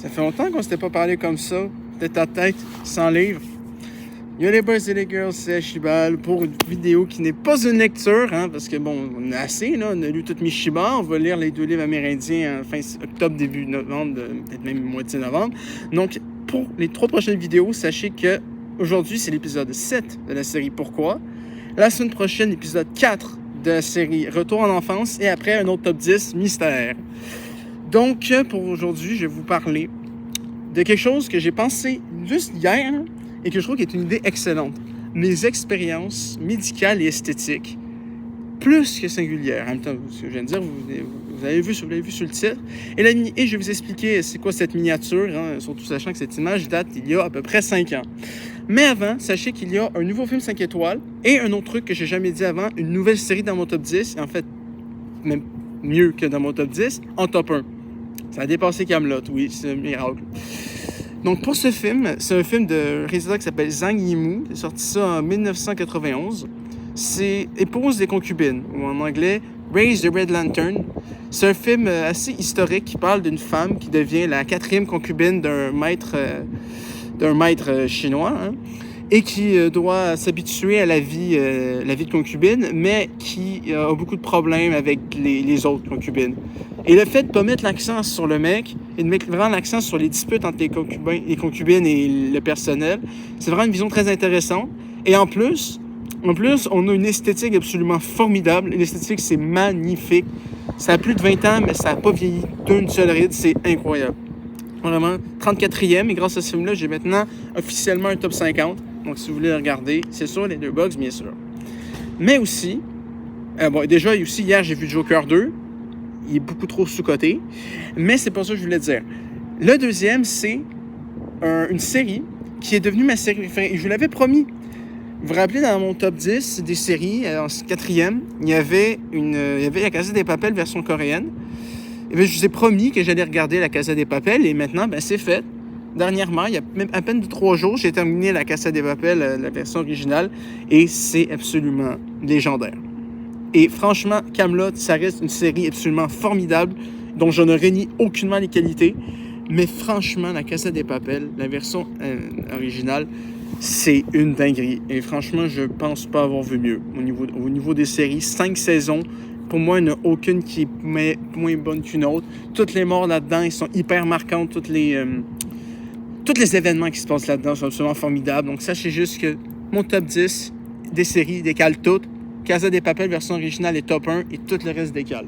Ça fait longtemps qu'on s'était pas parlé comme ça, tête à tête, sans livre. Yo les boys et les girls, c'est Ashibal pour une vidéo qui n'est pas une lecture, parce que bon, on a assez, là, on a lu toutes mes Shiba, on va lire les 2 livres amérindiens fin octobre, début novembre, peut-être même moitié novembre. Donc, pour les 3 prochaines vidéos, sachez que aujourd'hui, c'est l'épisode 7 de la série Pourquoi. La semaine prochaine, l'épisode 4 de la série Retour en enfance et après un autre top 10 mystère. Donc, pour aujourd'hui, je vais vous parler de quelque chose que j'ai pensé juste hier et que je trouve qui est une idée excellente. Mes expériences médicales et esthétiques, plus que singulières. En même temps, ce que je viens de dire, vous l'avez vu sur le titre. Et je vais vous expliquer c'est quoi cette miniature, surtout sachant que cette image date il y a à peu près 5 ans. Mais avant, sachez qu'il y a un nouveau film 5 étoiles et un autre truc que j'ai jamais dit avant, une nouvelle série dans mon top 10, en fait, même mieux que dans mon top 10, en top 1. Ça a dépassé Kaamelott, oui, c'est un miracle. Donc pour ce film, c'est un film de réalisateur qui s'appelle Zhang Yimou, il est sorti ça en 1991. C'est Épouse des concubines, ou en anglais Raise the Red Lantern. C'est un film assez historique qui parle d'une femme qui devient la 4e concubine d'un maître chinois, et qui doit s'habituer à la vie de concubine, mais qui a beaucoup de problèmes avec les autres concubines. Et le fait de ne pas mettre l'accent sur le mec et de mettre vraiment l'accent sur les disputes entre les concubines et le personnel, c'est vraiment une vision très intéressante. Et en plus, on a une esthétique absolument formidable. L'esthétique, c'est magnifique. Ça a plus de 20 ans, mais ça n'a pas vieilli d'une seule ride. C'est incroyable. Vraiment, 34e. Et grâce à ce film-là, j'ai maintenant officiellement un top 50. Donc, si vous voulez le regarder, c'est sur les 2 box, bien sûr. Mais aussi, déjà, hier, j'ai vu Joker 2. Il est beaucoup trop sous-coté. Mais c'est pas ça que je voulais dire. Le deuxième, c'est une série qui est devenue ma série préférée. Je vous l'avais promis. Vous vous rappelez, dans mon top 10 des séries, en 4e, il y avait La Casa des Papel version coréenne. Et bien, je vous ai promis que j'allais regarder La Casa des Papel. Et maintenant, c'est fait. Dernièrement, il y a même à peine de 3 jours, j'ai terminé La Casa des Papel, la version originale. Et c'est absolument légendaire. Et franchement, Kaamelott, ça reste une série absolument formidable, dont je ne renie aucunement les qualités. Mais franchement, La Casa des Papel, la version originale, c'est une dinguerie. Et franchement, je pense pas avoir vu mieux au niveau des séries. 5 saisons, pour moi, il n'y en a aucune qui est moins bonne qu'une autre. Toutes les morts là-dedans, ils sont hyper marquantes. Tous les événements qui se passent là-dedans sont absolument formidables. Donc, sachez juste que mon top 10 des séries décale toutes. Casa des Papel version originale est top 1 et tout le reste décale.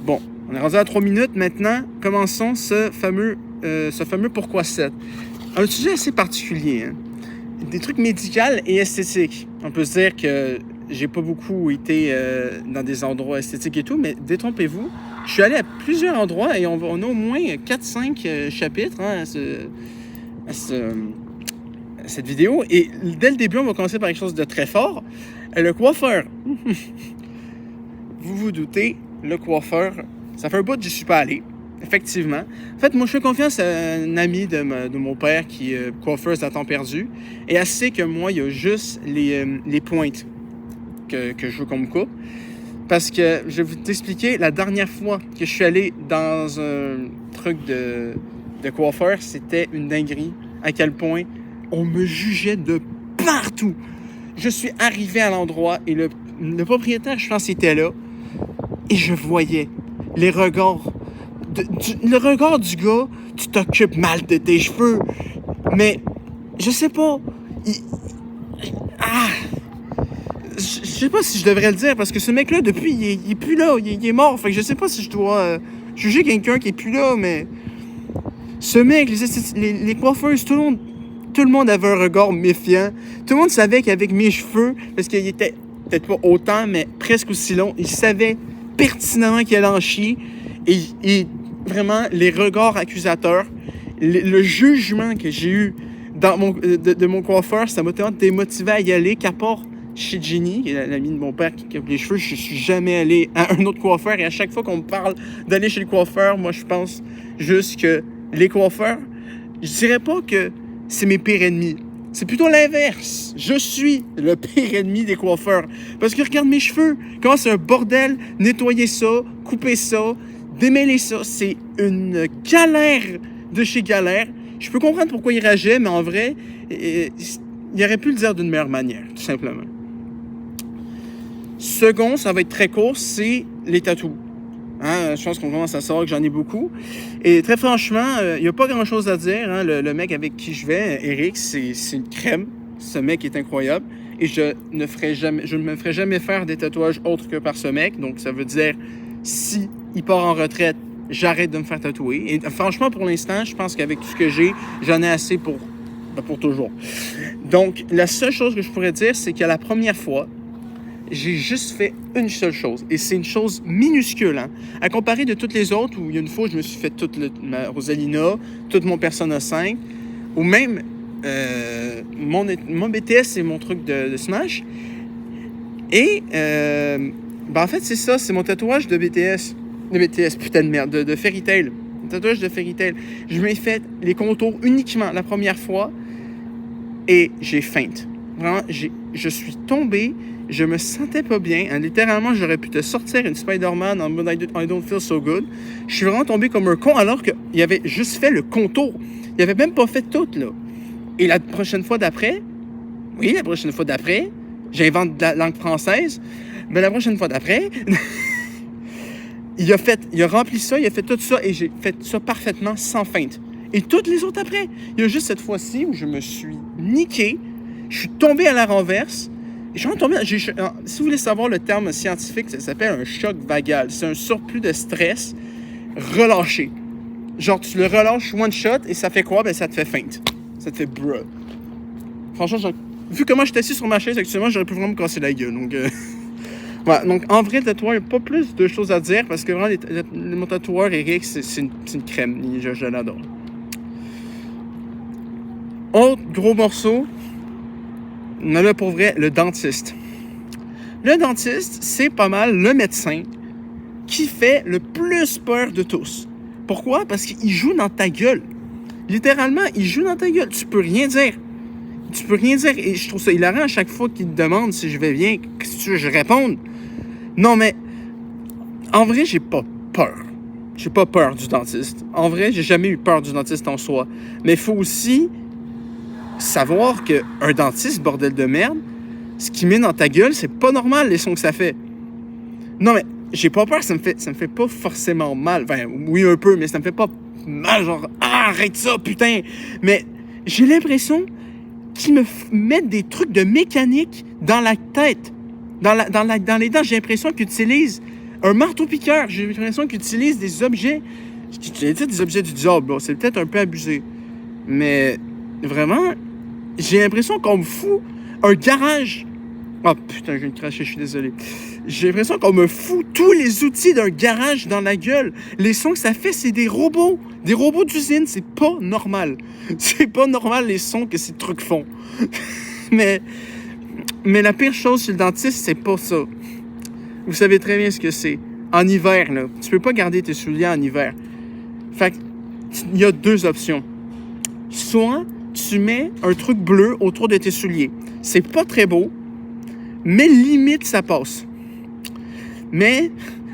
Bon, on est rendu à 3 minutes. Maintenant, commençons ce fameux Pourquoi 7. Un sujet assez particulier. Des trucs médicaux et esthétiques. On peut se dire que j'ai pas beaucoup été dans des endroits esthétiques et tout, mais détrompez-vous. Je suis allé à plusieurs endroits et on a au moins 4-5 chapitres à cette vidéo. Et dès le début, on va commencer par quelque chose de très fort. Le coiffeur. Vous vous doutez, le coiffeur, ça fait un bout que j'y suis pas allé. Effectivement. En fait, moi, je fais confiance à un ami de mon père qui est coiffeuse à temps perdu. Et elle sait que moi, il y a juste les pointes que je veux qu'on me coupe. Parce que, je vais vous expliquer, la dernière fois que je suis allé dans un truc de coiffeur, c'était une dinguerie. À quel point on me jugeait de partout. Je suis arrivé à l'endroit et le propriétaire, je pense, était là. Et je voyais les regards. Le regard du gars, tu t'occupes mal de tes cheveux. Mais, je sais pas. Je sais pas si je devrais le dire, parce que ce mec-là, depuis, il est plus là. Il est mort. Fait que je sais pas si je dois juger quelqu'un qui est plus là, mais... Ce mec, les coiffeuses, tout le monde avait un regard méfiant. Tout le monde savait qu'avec mes cheveux, parce qu'il était peut-être pas autant, mais presque aussi long, il savait pertinemment qu'il allait en chier. Et vraiment, les regards accusateurs, le jugement que j'ai eu de mon coiffeur, ça m'a tellement démotivé à y aller qu'à part chez Jenny, qui est l'amie de mon père qui coupe les cheveux, je suis jamais allé à un autre coiffeur. Et à chaque fois qu'on me parle d'aller chez le coiffeur, moi, je pense juste que les coiffeurs, je dirais pas que c'est mes pires ennemis. C'est plutôt l'inverse. Je suis le pire ennemi des coiffeurs. Parce que regarde mes cheveux. Comment c'est un bordel. Nettoyer ça, couper ça, Démêler ça, c'est une galère de chez galère. Je peux comprendre pourquoi il rageait, mais en vrai, il aurait pu le dire d'une meilleure manière, tout simplement. Second, ça va être très court, c'est les tatous. Hein, je pense qu'on commence à savoir que j'en ai beaucoup. Et très franchement, il n'y a pas grand-chose à dire. Hein. Le mec avec qui je vais, Eric, c'est une crème. Ce mec est incroyable. Et je ne me ferai jamais faire des tatouages autres que par ce mec. Donc, ça veut dire, si il part en retraite, j'arrête de me faire tatouer. Et franchement, pour l'instant, je pense qu'avec tout ce que j'ai, j'en ai assez pour toujours. Donc, la seule chose que je pourrais dire, c'est que la première fois, j'ai juste fait une seule chose. Et c'est une chose minuscule, hein. À comparer de toutes les autres, où il y a une fois, je me suis fait toute ma Rosalina, tout mon Persona 5, ou même mon BTS et mon truc de Smash. Et, en fait, c'est ça, c'est mon tatouage de BTS. De BTS, putain de merde, de Fairy Tail. Mon tatouage de Fairy Tail. Je m'ai fait les contours uniquement la première fois et j'ai feinte. Vraiment, je suis tombé. Je me sentais pas bien. Hein, littéralement, j'aurais pu te sortir une Spider-Man en mode I don't feel so good. Je suis vraiment tombé comme un con alors qu'il avait juste fait le contour. Il avait même pas fait tout, là. Et la prochaine fois d'après, j'invente de la langue française, mais la prochaine fois d'après, il a rempli ça, il a fait tout ça et j'ai fait ça parfaitement sans feinte. Et toutes les autres après. Il y a juste cette fois-ci où je me suis niqué, je suis tombé à la renverse. Si vous voulez savoir le terme scientifique, ça s'appelle un choc vagal. C'est un surplus de stress relâché. Genre, tu le relâches one shot et ça fait quoi? Ben, ça te fait feinte. Ça te fait bruh. Franchement, vu comment je suis assis sur ma chaise actuellement, j'aurais pu vraiment me casser la gueule. Donc, voilà. Donc, en vrai, le tatoueur, il n'y a pas plus de choses à dire parce que vraiment, mon tatoueur, Eric, c'est une crème. Je l'adore. Autre gros morceau. On a là pour vrai le dentiste. Le dentiste, c'est pas mal le médecin qui fait le plus peur de tous. Pourquoi? Parce qu'il joue dans ta gueule. Littéralement, il joue dans ta gueule. Tu peux rien dire. Et je trouve ça hilarant à chaque fois qu'il te demande si je vais bien, que je réponde. Non, mais en vrai, j'ai pas peur. J'ai pas peur du dentiste. En vrai, j'ai jamais eu peur du dentiste en soi. Mais il faut aussi savoir qu'un dentiste, bordel de merde, ce qu'il met dans ta gueule, c'est pas normal les sons que ça fait. Non, mais j'ai pas peur, ça me fait pas forcément mal. Enfin, oui, un peu, mais ça me fait pas mal, genre, arrête ça, putain! Mais j'ai l'impression qu'ils me mettent des trucs de mécanique dans la tête, dans les dents. J'ai l'impression qu'ils utilisent un marteau-piqueur. J'ai l'impression qu'ils utilisent des objets, j'allais dire des objets du diable, bon, c'est peut-être un peu abusé. Mais vraiment, j'ai l'impression qu'on me fout un garage. Oh putain, je viens de cracher, je suis désolé. J'ai l'impression qu'on me fout tous les outils d'un garage dans la gueule. Les sons que ça fait, c'est des robots. Des robots d'usine, c'est pas normal. C'est pas normal les sons que ces trucs font. mais la pire chose chez le dentiste, c'est pas ça. Vous savez très bien ce que c'est. En hiver, là, tu peux pas garder tes souliers en hiver. Fait il y a deux options. Soit tu mets un truc bleu autour de tes souliers. C'est pas très beau, mais limite, ça passe. Mais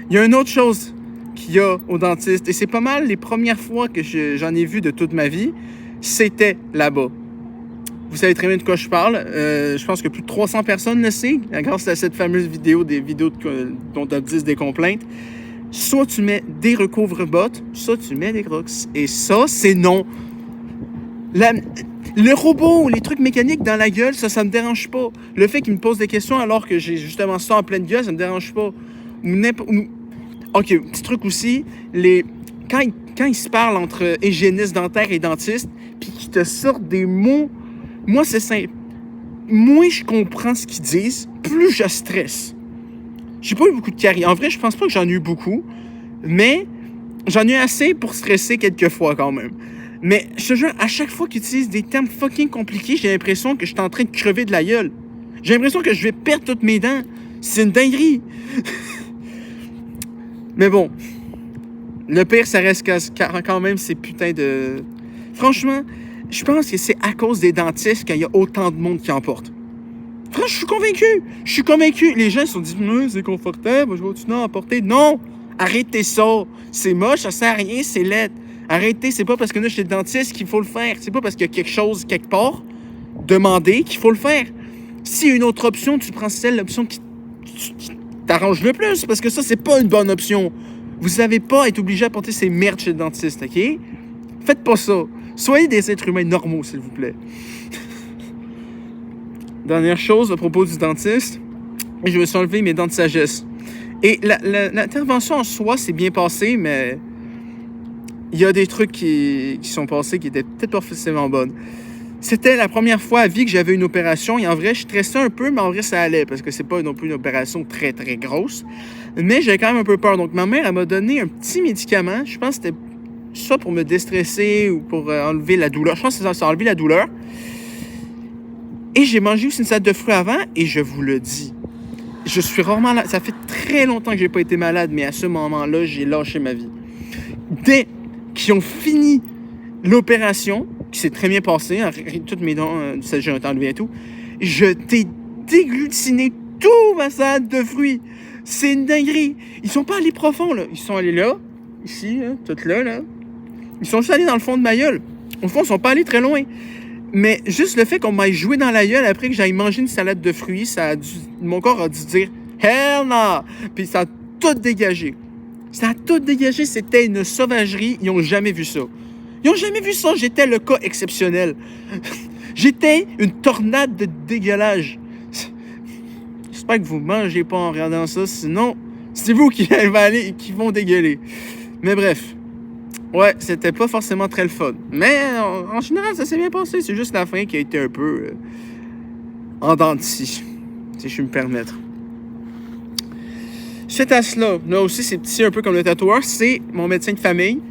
il y a une autre chose qu'il y a au dentiste, et c'est pas mal les premières fois que j'en ai vu de toute ma vie, c'était là-bas. Vous savez très bien de quoi je parle. Je pense que plus de 300 personnes le savent, grâce à cette fameuse vidéo, des vidéos dont top 10 des complaintes. Soit tu mets des recouvre-bottes, soit tu mets des crocs. Et ça, c'est non. Le robot, les trucs mécaniques dans la gueule, ça me dérange pas. Le fait qu'il me pose des questions alors que j'ai justement ça en pleine gueule, ça me dérange pas. OK, petit truc aussi, quand ils se parlent entre hygiéniste dentaire et dentiste, puis qu'ils te sortent des mots, moi, c'est simple. Moins je comprends ce qu'ils disent, plus je stresse. J'ai pas eu beaucoup de caries. En vrai, je pense pas que j'en ai eu beaucoup, mais j'en ai eu assez pour stresser quelques fois quand même. Mais je te jure, à chaque fois qu'ils utilisent des termes fucking compliqués, j'ai l'impression que je suis en train de crever de la gueule. J'ai l'impression que je vais perdre toutes mes dents. C'est une dinguerie. Mais bon, le pire, ça reste quand même ces putains de... Franchement, je pense que c'est à cause des dentistes qu'il y a autant de monde qui en porte. Franchement, je suis convaincu. Les gens se sont dit, c'est confortable, je vais continuer à en porter. Non! Arrêtez ça. C'est moche, ça sert à rien, c'est laid. Arrêtez, c'est pas parce que là, je suis dentiste qu'il faut le faire. C'est pas parce qu'il y a quelque chose, quelque part, demandé qu'il faut le faire. S'il y a une autre option, tu prends l'option qui t'arrange le plus, parce que ça, c'est pas une bonne option. Vous n'avez pas à être obligé à porter ces merdes chez le dentiste, OK? Faites pas ça. Soyez des êtres humains normaux, s'il vous plaît. Dernière chose à propos du dentiste, je me suis enlevé mes dents de sagesse. Et l'intervention en soi s'est bien passée, mais il y a des trucs qui sont passés qui étaient peut-être pas forcément bonnes. C'était la première fois à vie que j'avais une opération. Et en vrai, je stressais un peu, mais en vrai, ça allait. Parce que c'est pas non plus une opération très, très grosse. Mais j'avais quand même un peu peur. Donc, ma mère, elle m'a donné un petit médicament. Je pense que c'était soit pour me déstresser ou pour enlever la douleur. Je pense que ça a enlevé la douleur. Et j'ai mangé aussi une salade de fruits avant. Et je vous le dis, je suis rarement là. Ça fait très longtemps que j'ai pas été malade. Mais à ce moment-là, j'ai lâché ma vie. Dès qu'ils ont fini l'opération, qui s'est très bien passé, toutes mes dents, j'ai enlevé et tout, je t'ai déglutiné tout ma salade de fruits. C'est une dinguerie. Ils sont pas allés profond, là. Ils sont allés là, ici, là, tout là, là. Ils sont juste allés dans le fond de ma gueule. Au fond, ils sont pas allés très loin. Mais juste le fait qu'on m'aille joué dans la gueule après que j'aille manger une salade de fruits, mon corps a dû dire « Hell no! » Puis ça a tout dégagé. Ça a tout dégagé. C'était une sauvagerie. Ils ont jamais vu ça. Ils n'ont jamais vu ça. J'étais le cas exceptionnel. J'étais une tornade de dégueulage. J'espère que vous ne mangez pas en regardant ça. Sinon, c'est vous qui vont dégueuler. Mais bref. Ouais, c'était pas forcément très le fun. Mais en général, ça s'est bien passé. C'est juste la fin qui a été un peu en dents de scie, si je puis me permettre. Suite à cela, là aussi, c'est petit un peu comme le tatoueur. C'est mon médecin de famille.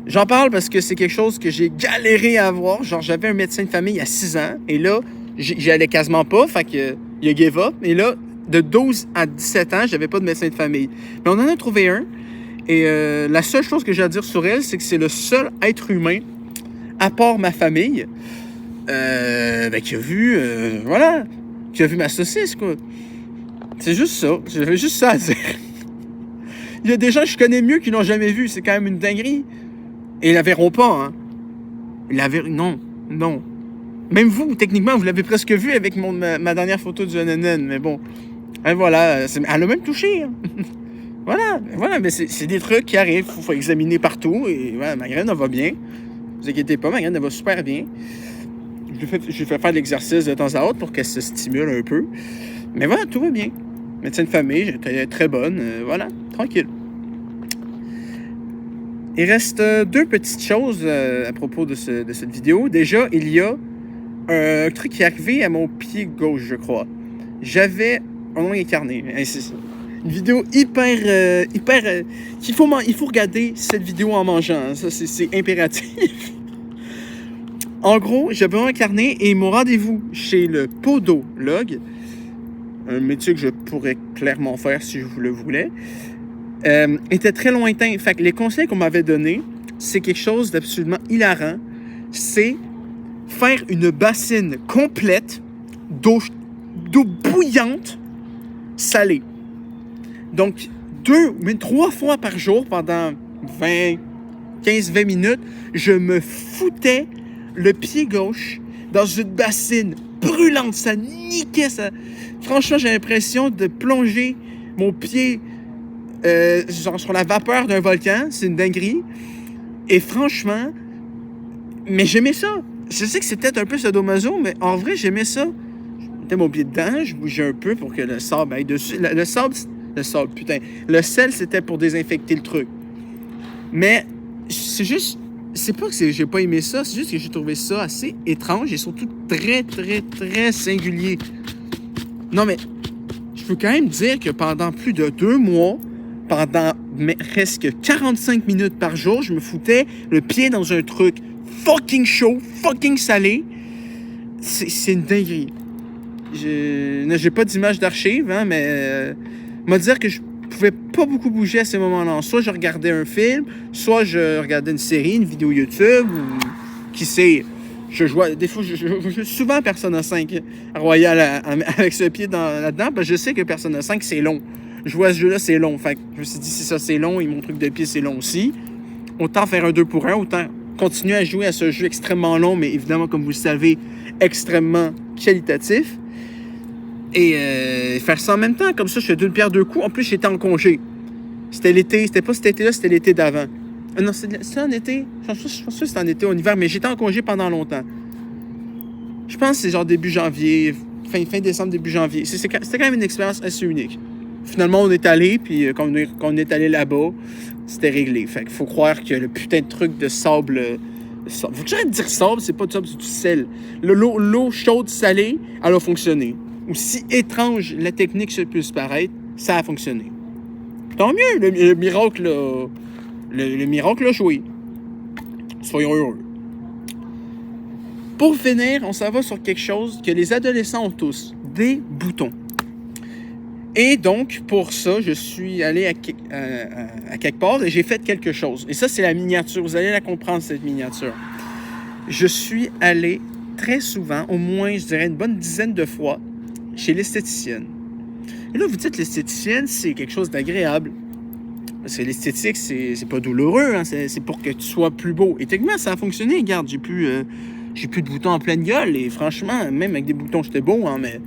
J'en parle parce que c'est quelque chose que j'ai galéré à avoir. Genre, j'avais un médecin de famille à 6 ans. Et là, j'y allais quasiment pas. Fait que il a give up. Et là, de 12 à 17 ans, j'avais pas de médecin de famille. Mais on en a trouvé un. Et la seule chose que j'ai à dire sur elle, c'est que c'est le seul être humain, à part ma famille, qui a vu, qui a vu ma saucisse, quoi. C'est juste ça. J'avais juste ça à dire. Il y a des gens que je connais mieux qui l'ont jamais vu. C'est quand même une dinguerie. Et ils la verront pas, hein. Non. Même vous, techniquement, vous l'avez presque vu avec ma dernière photo du NNN. Mais bon. Et voilà. Elle a même touché, hein. Voilà. Mais c'est des trucs qui arrivent. Il faut examiner partout. Et voilà, ma graine, elle va bien. Ne vous inquiétez pas, ma graine, elle va super bien. Je lui fais faire de l'exercice de temps à autre pour qu'elle se stimule un peu. Mais voilà, tout va bien. Médecin de famille, j'étais très bonne. Voilà, tranquille. Il reste deux petites choses à propos de cette vidéo. Déjà, il y a un truc qui est arrivé à mon pied gauche, je crois. J'avais un ongle incarné. C'est ça. Une vidéo hyper... il faut regarder cette vidéo en mangeant. Hein. Ça, c'est impératif. En gros, j'avais un incarné et mon rendez-vous chez le podologue, un métier que je pourrais clairement faire si je le voulais, était très lointain. Fait que les conseils qu'on m'avait donnés, c'est quelque chose d'absolument hilarant. C'est faire une bassine complète d'eau bouillante salée. Donc, 3 fois par jour, pendant 15-20 minutes, je me foutais le pied gauche dans une bassine brûlante. Ça niquait, ça. Franchement, j'ai l'impression de plonger mon pied sur la vapeur d'un volcan. C'est une dinguerie. Et franchement, mais j'aimais ça. Je sais que c'est peut-être un peu sadomaso, mais en vrai, j'aimais ça. Je mettais mon pied dedans, je bougeais un peu pour que le sable aille dessus. Le sel, c'était pour désinfecter le truc. Mais c'est juste... C'est pas que j'ai pas aimé ça, c'est juste que j'ai trouvé ça assez étrange et surtout très, très, très singulier. Non, mais je peux quand même dire que pendant plus de 2 mois, pendant presque 45 minutes par jour, je me foutais le pied dans un truc fucking chaud, fucking salé. C'est une dinguerie. J'ai pas d'image d'archive, hein, mais m'a dire que je pouvais pas beaucoup bouger à ces moments-là. Soit je regardais un film, soit je regardais une série, une vidéo YouTube, ou qui sait. Des fois, je joue souvent Persona 5 Royal avec ce pied là-dedans, parce que je sais que Persona 5, c'est long. Je vois ce jeu-là, c'est long. Fait que je me suis dit, si ça, c'est long, et mon truc de pied, c'est long aussi, autant faire un 2 pour 1, autant continuer à jouer à ce jeu extrêmement long, mais évidemment, comme vous le savez, extrêmement qualitatif. Et faire ça en même temps, comme ça, je fais d'une pierre deux coups. En plus, j'étais en congé. C'était l'été, c'était pas cet été-là, c'était l'été d'avant. Non, c'est en été. Je pense que c'était en été ou en hiver, mais j'étais en congé pendant longtemps. Je pense que c'est genre début janvier, fin décembre, début janvier. C'était quand même une expérience assez unique. Finalement, on est allé, puis quand on est allé là-bas, c'était réglé. Fait qu'il faut croire que le putain de truc de sable... Faut que j'arrête de dire sable, c'est pas du sable, c'est du sel. L'eau chaude salée, elle a fonctionné. Aussi étrange la technique se puisse paraître, ça a fonctionné. Tant mieux, le miracle a joué. Soyons heureux. Pour finir, on s'en va sur quelque chose que les adolescents ont tous, des boutons. Et donc, pour ça, je suis allé à quelque part et j'ai fait quelque chose. Et ça, c'est la miniature. Vous allez la comprendre, cette miniature. Je suis allé très souvent, au moins, je dirais une bonne dizaine de fois, chez l'esthéticienne. Et là, vous dites, l'esthéticienne, c'est quelque chose d'agréable. Parce que l'esthétique, c'est pas douloureux, hein? C'est pour que tu sois plus beau. Et techniquement, ça a fonctionné. Regarde, j'ai plus de boutons en pleine gueule. Et franchement, même avec des boutons, j'étais beau, hein, mais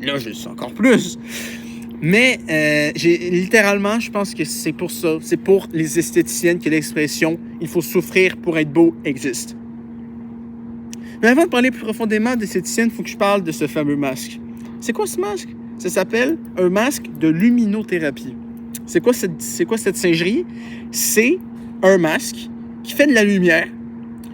là, je suis encore plus. Mais littéralement, je pense que c'est pour ça. C'est pour les esthéticiennes que l'expression « il faut souffrir pour être beau » existe. Mais avant de parler plus profondément d'esthéticienne, il faut que je parle de ce fameux masque. C'est quoi ce masque? Ça s'appelle un masque de luminothérapie. C'est quoi cette singerie? C'est un masque qui fait de la lumière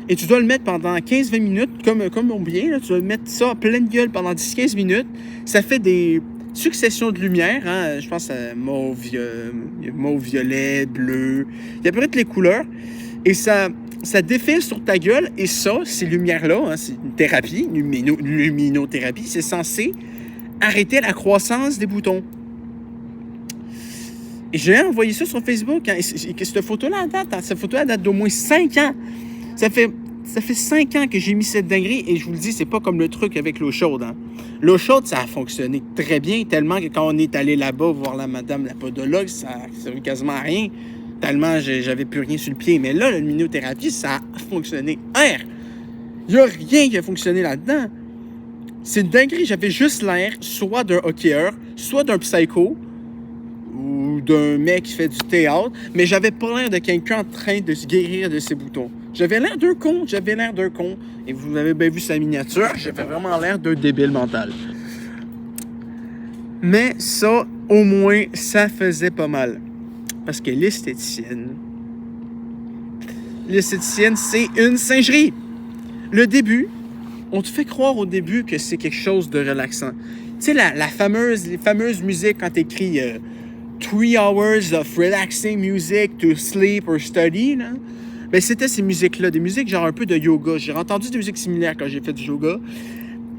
et tu dois le mettre pendant 15-20 minutes, comme on vient, là, tu dois mettre ça en pleine gueule pendant 10-15 minutes. Ça fait des successions de lumière, hein? Je pense à mauve, violet, bleu, il y a à peu près toutes les couleurs. Et ça défile sur ta gueule, et ça, ces lumières-là, hein, c'est une thérapie, une luminothérapie, c'est censé arrêter la croissance des boutons. Et j'ai envoyé ça sur Facebook, hein, et cette photo-là date d'au moins 5 ans. Ça fait 5 ans que j'ai mis cette dinguerie, et je vous le dis, c'est pas comme le truc avec l'eau chaude. Hein. L'eau chaude, ça a fonctionné très bien, tellement que quand on est allé là-bas voir la madame, la podologue, ça ne servait quasiment à rien. Tellement j'avais plus rien sur le pied. Mais là, la luminothérapie, ça a fonctionné. Il n'y a rien qui a fonctionné là-dedans. C'est une dinguerie. J'avais juste l'air soit d'un hockeyeur, soit d'un psycho, ou d'un mec qui fait du théâtre, mais j'avais pas l'air de quelqu'un en train de se guérir de ses boutons. J'avais l'air d'un con. Et vous avez bien vu sa miniature. J'avais vraiment l'air d'un débile mental. Mais ça, au moins, ça faisait pas mal. Parce que l'esthéticienne, c'est une singerie. Le début, on te fait croire au début que c'est quelque chose de relaxant. Tu sais, les fameuses musiques quand t'écris 3 hours of relaxing music to sleep or study, là. Ben, c'était ces musiques-là, des musiques genre un peu de yoga. J'ai entendu des musiques similaires quand j'ai fait du yoga.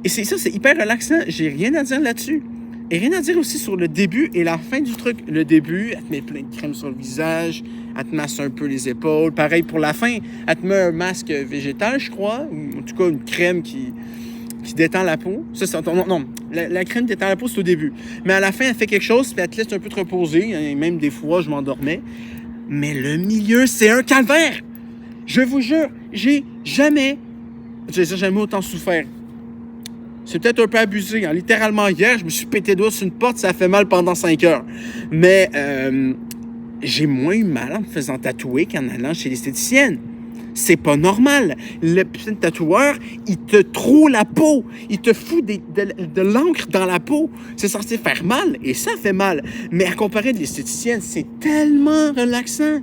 Et c'est hyper relaxant. J'ai rien à dire là-dessus. Et rien à dire aussi sur le début et la fin du truc. Le début, elle te met plein de crème sur le visage, elle te masse un peu les épaules. Pareil pour la fin, elle te met un masque végétal, je crois, ou en tout cas une crème qui détend la peau. La crème détend la peau, c'est au début. Mais à la fin, elle fait quelque chose, puis elle te laisse un peu te reposer. Et même des fois, je m'endormais. Mais le milieu, c'est un calvaire! Je vous jure, j'ai jamais autant souffert. C'est peut-être un peu abusé. Hein. Littéralement, hier, je me suis pété le doigt sur une porte, ça a fait mal pendant 5 heures. Mais j'ai moins eu mal en me faisant tatouer qu'en allant chez l'esthéticienne. C'est pas normal. Le putain de tatoueur, il te troue la peau. Il te fout de l'encre dans la peau. C'est censé faire mal, et ça fait mal. Mais à comparer de l'esthéticienne, c'est tellement relaxant.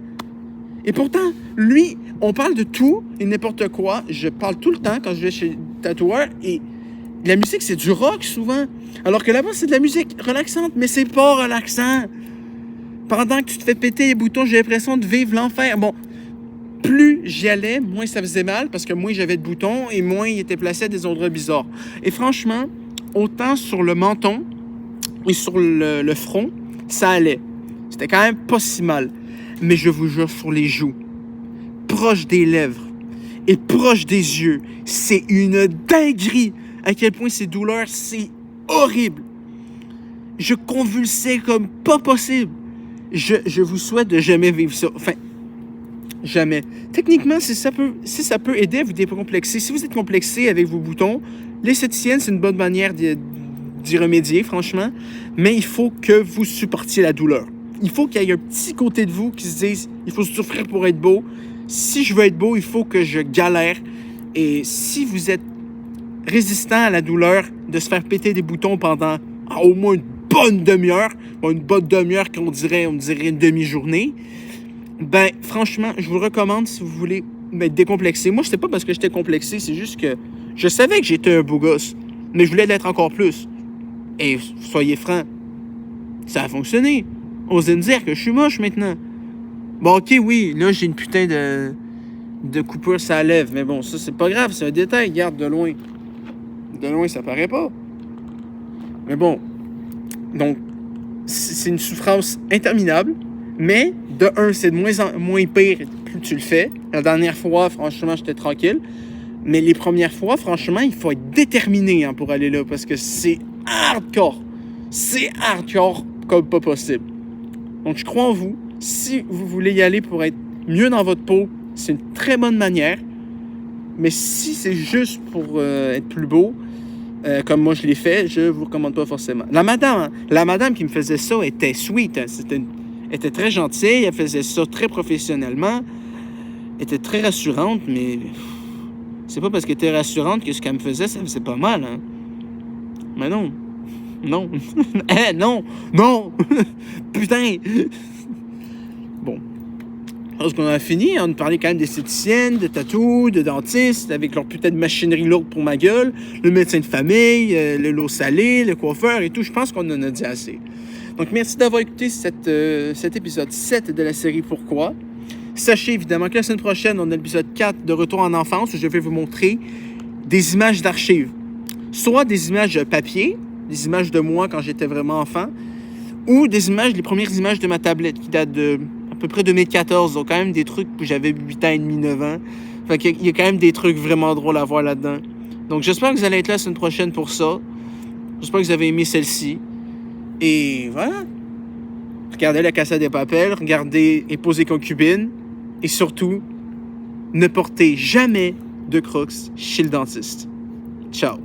Et pourtant, lui, on parle de tout et n'importe quoi. Je parle tout le temps quand je vais chez le tatoueur, et la musique, c'est du rock, souvent. Alors que là-bas, c'est de la musique relaxante, mais c'est pas relaxant. Pendant que tu te fais péter les boutons, j'ai l'impression de vivre l'enfer. Bon, plus j'y allais, moins ça faisait mal, parce que moins j'avais de boutons et moins ils étaient placés à des endroits bizarres. Et franchement, autant sur le menton et sur le front, ça allait. C'était quand même pas si mal. Mais je vous jure, sur les joues, proche des lèvres, est proche des yeux. C'est une dinguerie à quel point ces douleurs, c'est horrible. Je convulsais comme pas possible. Je vous souhaite de jamais vivre ça. Enfin, jamais. Techniquement, si ça peut aider à vous décomplexer, si vous êtes complexé avec vos boutons, l'esthéticienne, c'est une bonne manière d'y remédier, franchement. Mais il faut que vous supportiez la douleur. Il faut qu'il y ait un petit côté de vous qui se dise, il faut souffrir pour être beau. Si je veux être beau, il faut que je galère. Et si vous êtes résistant à la douleur de se faire péter des boutons pendant au moins une bonne demi-heure, une bonne demi-heure qu'on dirait une demi-journée, ben franchement, je vous le recommande si vous voulez être décomplexé. Moi, c'était pas parce que j'étais complexé, c'est juste que je savais que j'étais un beau gosse, mais je voulais l'être encore plus. Et soyez francs, ça a fonctionné. Osez me dire que je suis moche maintenant. Bon, ok, oui, là, j'ai une putain de coupure sur la lèvre, mais bon, ça, c'est pas grave, c'est un détail, regarde de loin. De loin, ça paraît pas. Mais bon, donc, c'est une souffrance interminable, mais de un, c'est de moins en moins pire plus tu le fais. La dernière fois, franchement, j'étais tranquille. Mais les premières fois, franchement, il faut être déterminé pour aller là, parce que c'est hardcore. C'est hardcore comme pas possible. Donc, je crois en vous. Si vous voulez y aller pour être mieux dans votre peau, c'est une très bonne manière. Mais si c'est juste pour être plus beau, comme moi je l'ai fait, je vous recommande pas forcément. La madame qui me faisait ça était sweet. Hein. Elle était très gentille, elle faisait ça très professionnellement. Elle était très rassurante, mais c'est pas parce qu'elle était rassurante que ce qu'elle me faisait, ça faisait pas mal. Hein. Mais non. Non. Non. Non. Putain. Bon. Lorsqu'on a fini, on parlait quand même d'esthéticiennes, de tatous, de dentistes, avec leur putain de machinerie lourde pour ma gueule, le médecin de famille, le lot salé, le coiffeur et tout. Je pense qu'on en a dit assez. Donc, merci d'avoir écouté cet épisode 7 de la série Pourquoi. Sachez évidemment que la semaine prochaine, on a l'épisode 4 de Retour en enfance où je vais vous montrer des images d'archives. Soit des images papier, des images de moi quand j'étais vraiment enfant, ou des images, les premières images de ma tablette qui datent de à peu près 2014. Donc, quand même des trucs où j'avais 8 ans et demi, 9 ans. Fait qu'il y a quand même des trucs vraiment drôles à voir là-dedans. Donc, j'espère que vous allez être là la semaine prochaine pour ça. J'espère que vous avez aimé celle-ci. Et voilà. Regardez La Casa de Papel, regardez Épouse concubine. Et surtout, ne portez jamais de Crocs chez le dentiste. Ciao.